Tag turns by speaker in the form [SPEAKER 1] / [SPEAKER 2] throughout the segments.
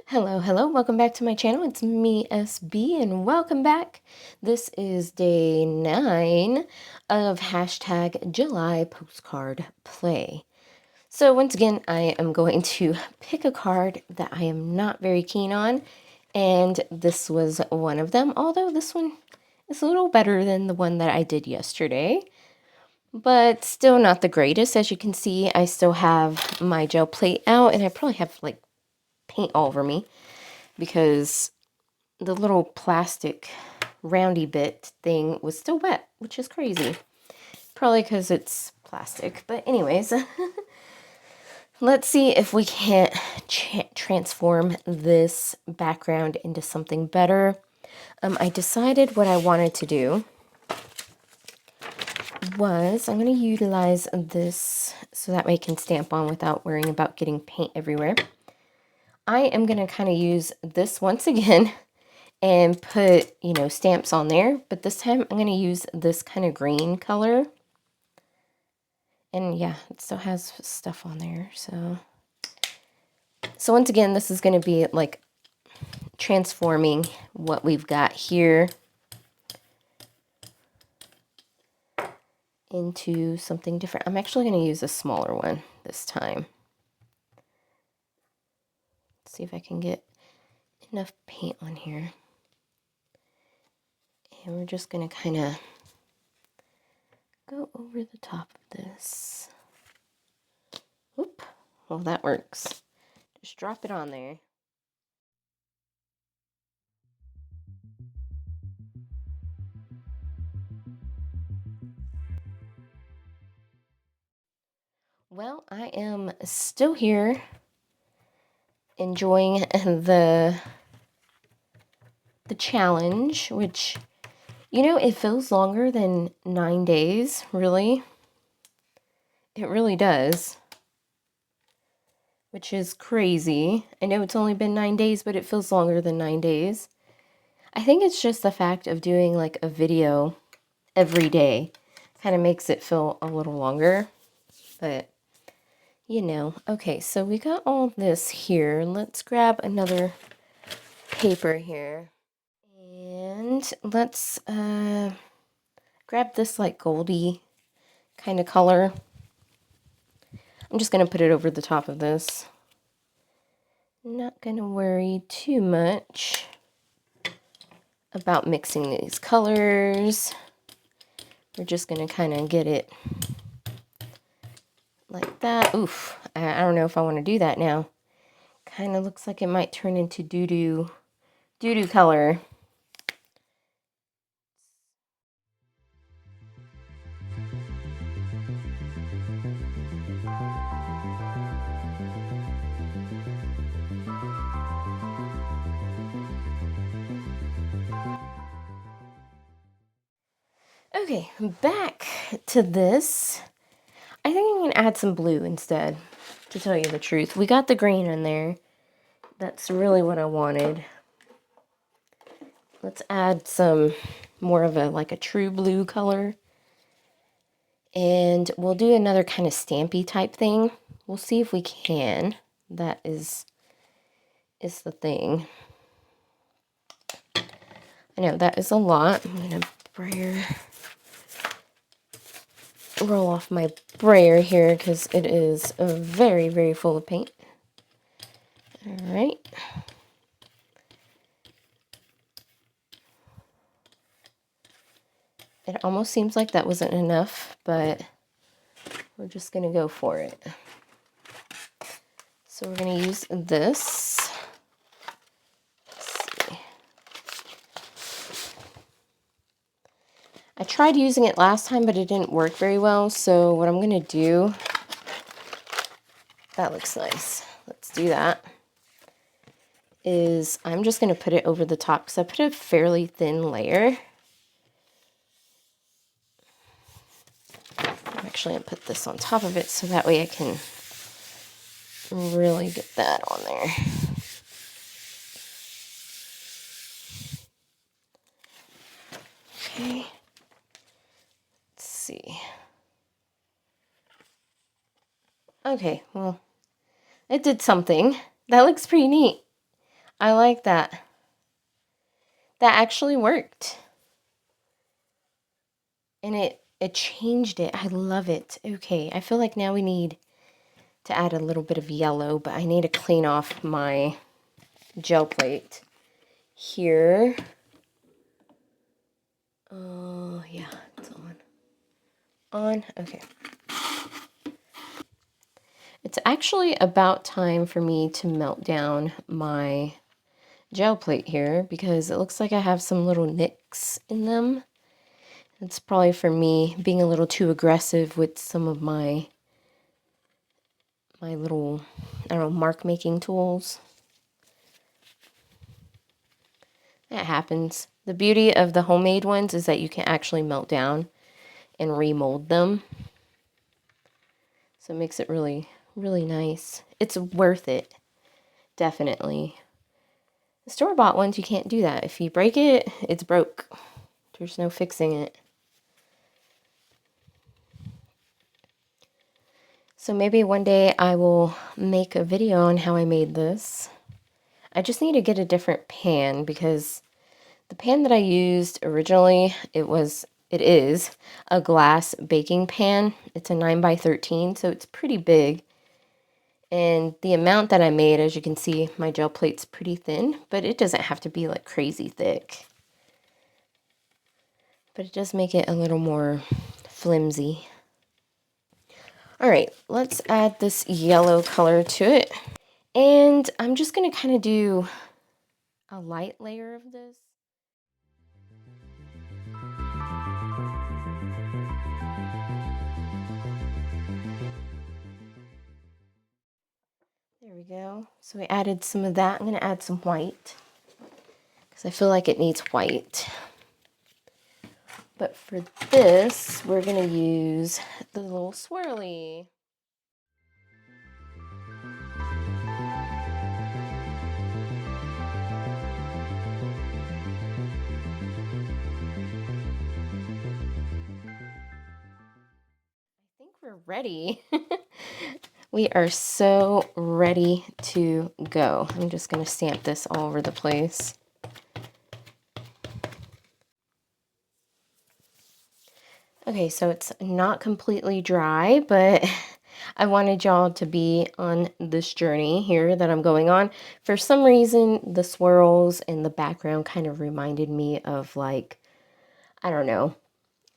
[SPEAKER 1] Hello, welcome back to my channel. It's me, SB, and welcome back. This is day 9 of hashtag Gely Postcard Play. So once again, I am going to pick a card that I am not very keen on, and this was one of them, although this one is a little better than the one that I did yesterday, but still not the greatest. As you can see, I still have my gel plate out, and I probably have like paint all over me, because the little plastic roundy bit thing was still wet, which is crazy. Probably because it's plastic. But anyways, let's see if we can't transform this background into something better. I decided what I wanted to do was I'm going to utilize this so that way I can stamp on without worrying about getting paint everywhere. I am going to kind of use this once again and put, stamps on there, but this time I'm going to use this kind of green color. And yeah, it still has stuff on there. So once again, this is going to be like transforming what we've got here into something different. I'm actually going to use a smaller one this time. Let's see if I can get enough paint on here. And we're just going to kind of go over the top of this. Oop. Well, that works. Just drop it on there. Well, I am still here enjoying the challenge, which, it feels longer than 9 days, really. It really does, which is crazy. I know it's only been 9 days, but it feels longer than 9 days. I think it's just the fact of doing like a video every day kind of makes it feel a little longer, but okay, so we got all this here. Let's grab another paper here. And let's grab this like goldy kind of color. I'm just going to put it over the top of this. Not going to worry too much about mixing these colors. We're just going to kind of get it like that. Oof, I don't know if I want to do that now. Kind of looks like it might turn into doo-doo color. Okay, back to this. I think I'm going to add some blue instead, to tell you the truth. We got the green in there. That's really what I wanted. Let's add some more of a true blue color. And we'll do another kind of stampy type thing. We'll see if we can. That is the thing. I know that is a lot. I'm going to roll off my brayer here because it is very, very full of paint. All right. It almost seems like that wasn't enough, but we're just going to go for it. So we're going to use this. Let's see. I tried using it last time, but it didn't work very well. So what I'm going to do, that looks nice. Let's do that. Is I'm just going to put it over the top because I put a fairly thin layer. I'm actually going to put this on top of it so that way I can really get that on there. Okay. Let's see. Okay, well, it did something. That looks pretty neat. I like that. That actually worked. And it changed it. I love it. Okay, I feel like now we need to add a little bit of yellow, but I need to clean off my gel plate here. Oh, yeah, it's on. On, okay. It's actually about time for me to melt down my gel plate here because it looks like I have some little nicks in them. It's probably for me being a little too aggressive with some of my little, I don't know, mark making tools. That happens. The beauty of the homemade ones is that you can actually melt down and remold them. So it makes it really, really nice. It's worth it. Definitely. The store-bought ones, you can't do that. If you break it, it's broke. There's no fixing it. So maybe one day I will make a video on how I made this. I just need to get a different pan because the pan that I used originally, it is a glass baking pan. It's a 9x13, so it's pretty big. And the amount that I made, as you can see, my gel plate's pretty thin, but it doesn't have to be like crazy thick. But it does make it a little more flimsy. All right, let's add this yellow color to it. And I'm just gonna kind of do a light layer of this. There we go. So we added some of that. I'm gonna add some white because I feel like it needs white. But for this, we're gonna use the little swirly. I think we're ready. We are so ready to go. I'm just gonna stamp this all over the place. Okay, so it's not completely dry, but I wanted y'all to be on this journey here that I'm going on. For some reason, the swirls in the background kind of reminded me of like, I don't know,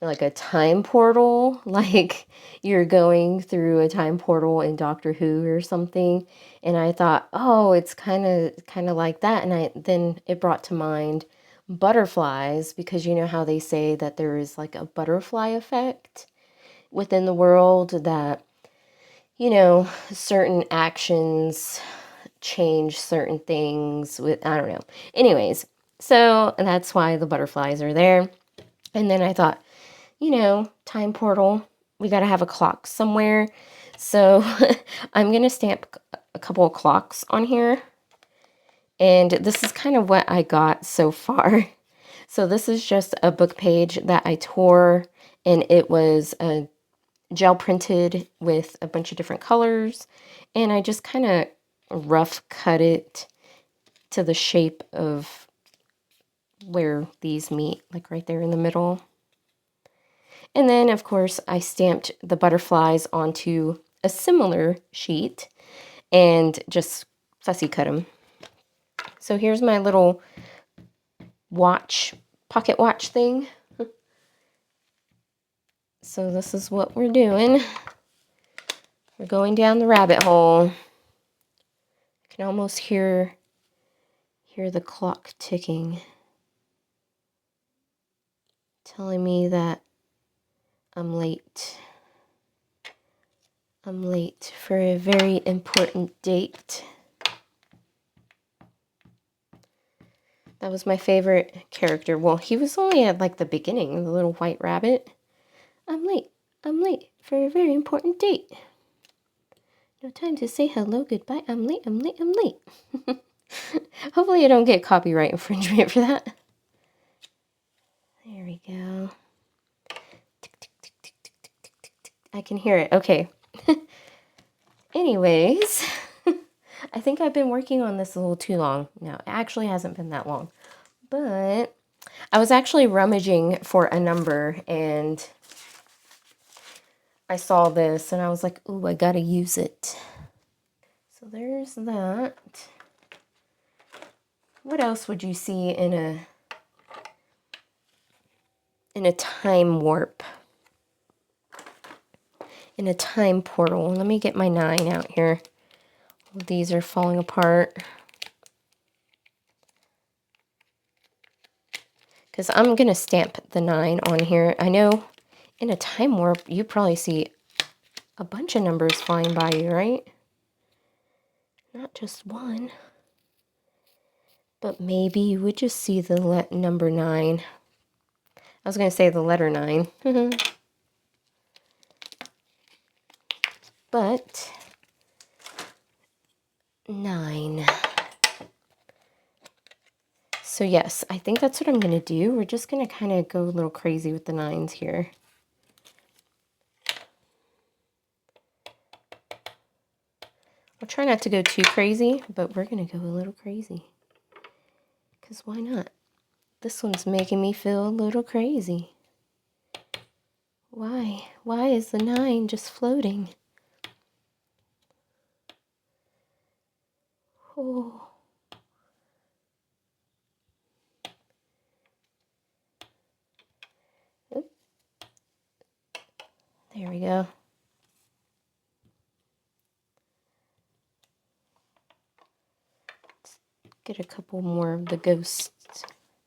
[SPEAKER 1] like a time portal, like you're going through a time portal in Doctor Who or something. And I thought, oh, it's kind of like that. And then it brought to mind butterflies, because you know how they say that there is like a butterfly effect within the world, that, you know, certain actions change certain things with, I don't know. Anyways, so that's why the butterflies are there. And then I thought, you know, time portal, we got to have a clock somewhere. So I'm going to stamp a couple of clocks on here. And this is kind of what I got so far. So this is just a book page that I tore, and it was a gel printed with a bunch of different colors. And I just kind of rough cut it to the shape of where these meet, like right there in the middle. And then, of course, I stamped the butterflies onto a similar sheet and just fussy cut them. So here's my little watch, pocket watch thing. So this is what we're doing. We're going down the rabbit hole. I can almost hear the clock ticking, telling me that I'm late. I'm late for a very important date. That was my favorite character. Well, he was only at like the beginning, the little white rabbit. I'm late. I'm late for a very important date. No time to say hello, goodbye. I'm late, I'm late, I'm late. Hopefully I don't get copyright infringement for that. There we go. Tick, tick, tick, tick, tick, tick, tick, tick, tick. I can hear it. Okay. Anyways, I think I've been working on this a little too long. No, it actually hasn't been that long. But I was actually rummaging for a number and I saw this and I was like, ooh, I gotta use it. So there's that. What else would you see in a time warp? In a time portal. Let me get my 9 out here. These are falling apart. Because I'm going to stamp the 9 on here. I know in a time warp, you probably see a bunch of numbers flying by you, right? Not just one. But maybe you would just see the number 9. I was going to say the letter 9. But 9. So yes, I think that's what I'm going to do. We're just going to kind of go a little crazy with the 9s here. I'll try not to go too crazy, but we're going to go a little crazy. Because why not? This one's making me feel a little crazy. Why? Why is the 9 just floating? Oh. Oop. There we go. Let's get a couple more of the ghosts.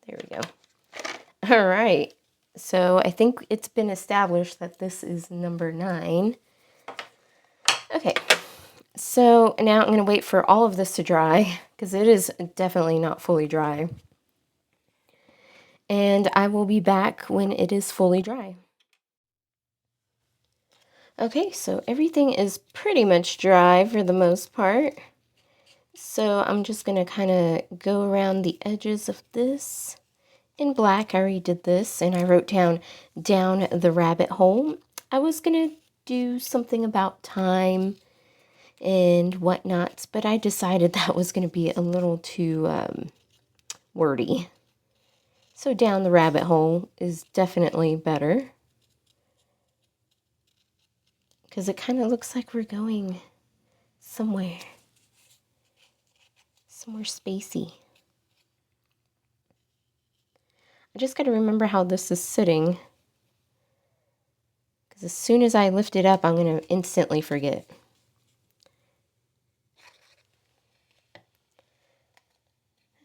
[SPEAKER 1] There we go. All right. So I think it's been established that this is number 9. Okay. So now I'm going to wait for all of this to dry because it is definitely not fully dry. And I will be back when it is fully dry. Okay, so everything is pretty much dry for the most part. So I'm just going to kind of go around the edges of this in black. I already did this and I wrote down the rabbit hole. I was going to do something about time and whatnot, but I decided that was going to be a little too wordy. So down the rabbit hole is definitely better. Because it kind of looks like we're going somewhere spacey. I just got to remember how this is sitting. Because as soon as I lift it up, I'm going to instantly forget.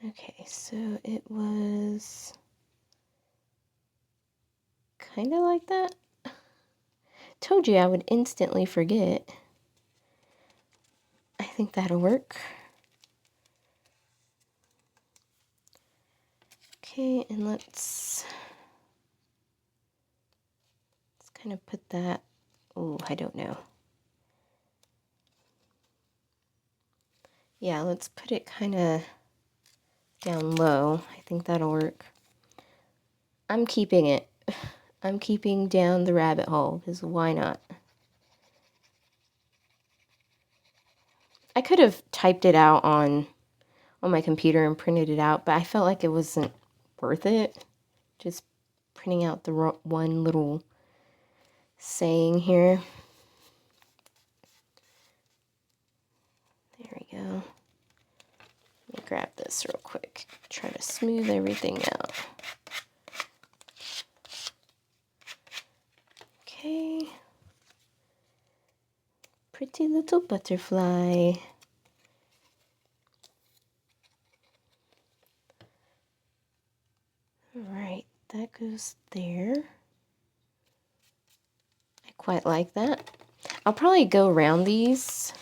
[SPEAKER 1] Okay, so it was kind of like that. Told you I would instantly forget. I think that'll work. Okay, and let's kind of put that, oh, I don't know. Yeah, let's put it kind of down low. I think that'll work. I'm keeping it. I'm keeping down the rabbit hole, because why not? I could have typed it out on my computer and printed it out, but I felt like it wasn't worth it. Just printing out the one little saying here. There we go. Let me grab this real quick. Try to smooth everything out. Okay. Pretty little butterfly. Alright, that goes there. I quite like that. I'll probably go around these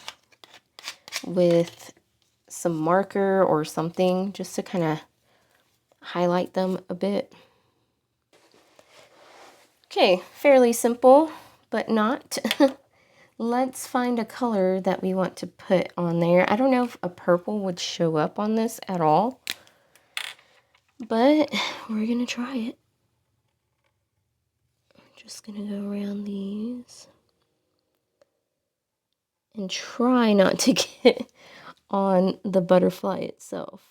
[SPEAKER 1] with some marker or something just to kind of highlight them a bit. Okay, fairly simple, but not. Let's find a color that we want to put on there. I don't know if a purple would show up on this at all, but we're going to try it. I'm just going to go around these and try not to get on the butterfly itself.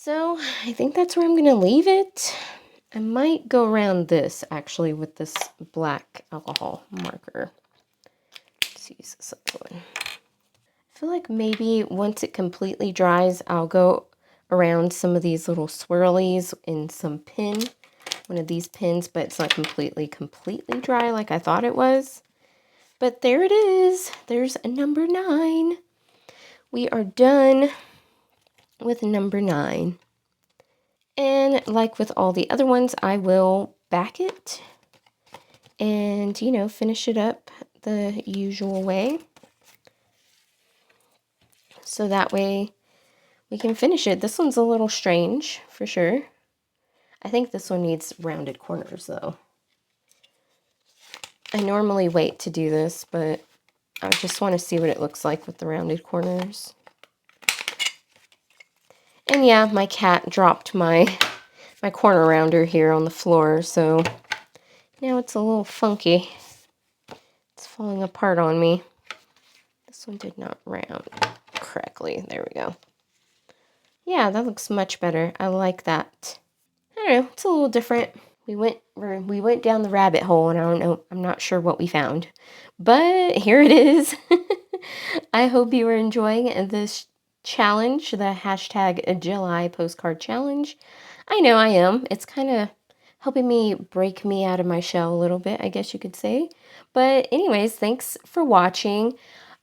[SPEAKER 1] So I think that's where I'm gonna leave it. I might go around this actually with this black alcohol marker. Let's use this other one. I feel like maybe once it completely dries, I'll go around some of these little swirlies in some pin, one of these pins, but it's not completely dry like I thought it was. But there it is. There's number 9. We are done with number 9. And like with all the other ones, I will back it and, you know, finish it up the usual way. So that way we can finish it. This one's a little strange for sure. I think this one needs rounded corners though. I normally wait to do this, but I just want to see what it looks like with the rounded corners. And yeah, my cat dropped my corner rounder here on the floor, so now it's a little funky. It's falling apart on me. This one did not round correctly. There we go. Yeah, that looks much better. I like that. I don't know, it's a little different. We went down the rabbit hole, and I don't know, I'm not sure what we found. But here it is. I hope you are enjoying this challenge, the hashtag Gely Postcard Challenge. I know I am. It's kind of helping me break me out of my shell a little bit, I guess you could say. But anyways, thanks for watching.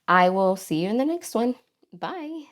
[SPEAKER 1] I will see you in the next one. Bye.